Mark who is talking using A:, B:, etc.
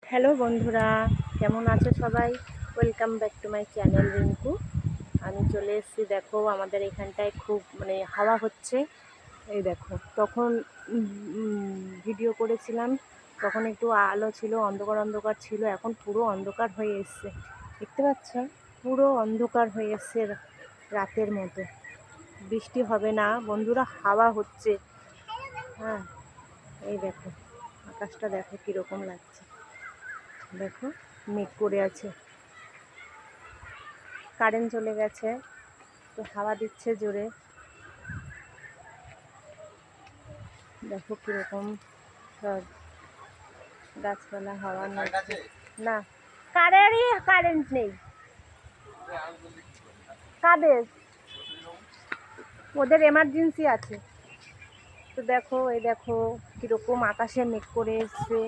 A: Hello বন্ধুরা, কেমন আছো সবাই? Welcome back to my channel Rinku. আমি চলে এসেছি। দেখো আমাদের এখানটায় খুব হাওয়া হচ্ছে। এই দেখো, তখন ভিডিও করেছিলাম, তখন একটু আলো ছিল, অন্ধকার অন্ধকার ছিল। এখন পুরো অন্ধকার হয়ে এসছে, দেখতে পাচ্ছ? পুরো অন্ধকার হয়ে এসছে, রাতের মতো। বৃষ্টি হবে না বন্ধুরা, হাওয়া হচ্ছে। হ্যাঁ, এই দেখো আকাশটা দেখো কীরকম লাগছে। দেখো মেঘ করে আছে, কারেন্ট চলে গেছে, তো হাওয়া দিচ্ছে জোরে। দেখো কিরকম সব গাছপালা হাওয়ার মধ্যে। না, কারেন্ট নেই। কাদের? ওদের এমার্জেন্সি আছে। তো দেখো, এই দেখো কিরকম আকাশে মেঘ করে এসছে।